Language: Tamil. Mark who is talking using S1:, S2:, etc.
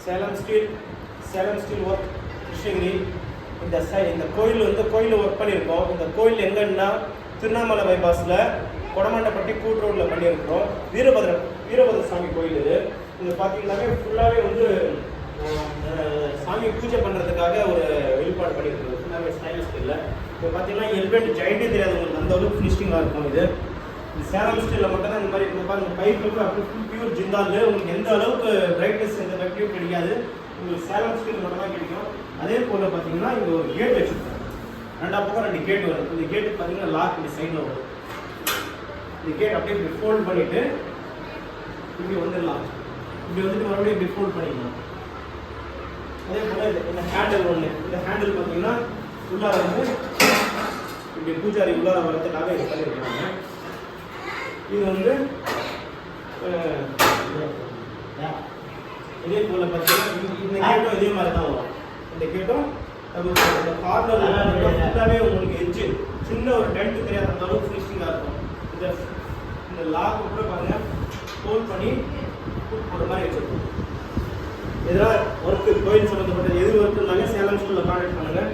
S1: Salem steel work Krishnagiri. இந்த கோயில் ஒர்க் பண்ணியிருக்கோம். இந்த கோயில் எங்கன்னா திருவண்ணாமலை பைபாஸில் கொடமாண்டப்பட்டி கூட்டுரோடில் பண்ணியிருக்கிறோம். வீரபத்ர சாமி கோயில் இது. இங்கே பார்த்தீங்கன்னாவே ஃபுல்லாகவே வந்து சாமி பூஜை பண்ணுறதுக்காக ஒரு வெளிப்பாடு பண்ணியிருக்கிறது. ஃபுல்லாகவே ஸ்டைலிஷ் ஸ்டைலில். இப்போ பார்த்தீங்கன்னா எல்பெண்ட் ஜாயிண்டே தெரியாது உங்களுக்கு, அந்த அளவுக்கு ஃபினிஷிங்காக இருக்கும். இது சேலம் ஸ்டீலில் மட்டும் தான் இந்த மாதிரி இந்த பாருங்க பைப்புக்கு அப்படி ஃபுல் பியூர் ஜிந்தால். உங்களுக்கு எந்த அளவுக்கு பிரைட்னஸ் எந்த வெட்டியும் கிடைக்காது. உங்களுக்கு சேலம் ஸ்டீல் மட்டும் தான் கிடைக்கும். அதே போல் பார்த்தீங்கன்னா இங்கே ஒரு கேட் வச்சுருக்கோம். 2 பக்கம் 2 கேட் வரும். இந்த கேட்டு பார்த்தீங்கன்னா லாக் இந்த சைடில் வரும். இந்த கேட் அப்படியே இப்படி ஃபோல்ட் பண்ணிவிட்டு இப்படி வந்துடலாம். இப்படி வந்துட்டு மறுபடியும் இப்படி ஃபோல்ட் பண்ணிக்கலாம். அதே போல் இந்த ஹேண்டில் ஒன்று. இந்த ஹேண்டில் பார்த்தீங்கன்னா உள்ளார வந்து இப்படி பூஜாரி உள்ளார வரதுக்காக இது பண்ணியிருக்காங்க. இது வந்து இதே போல் பார்த்தீங்கன்னா இந்த கேட்டும் இதே மாதிரி தான் வரும். இந்த கேட்டும் இந்த கார்னர் ஃபுல்லாகவே உங்களுக்கு எட்ஜு சின்ன ஒரு டென்ட் தெரியாத அந்த அளவுக்கு ஃபினிஷிங்காக இருக்கும். இந்த லாக் கூட பாருங்கள் ஹோல்ட் பண்ணி ஒரு மாதிரி வச்சுருக்கோம். இதெல்லாம் ஒர்க்கு கோயில் சம்மந்தப்பட்ட எது ஒர்க்குனாலே சேலம் ஸ்கூலில் கான்டாக்ட் பண்ணுங்கள்.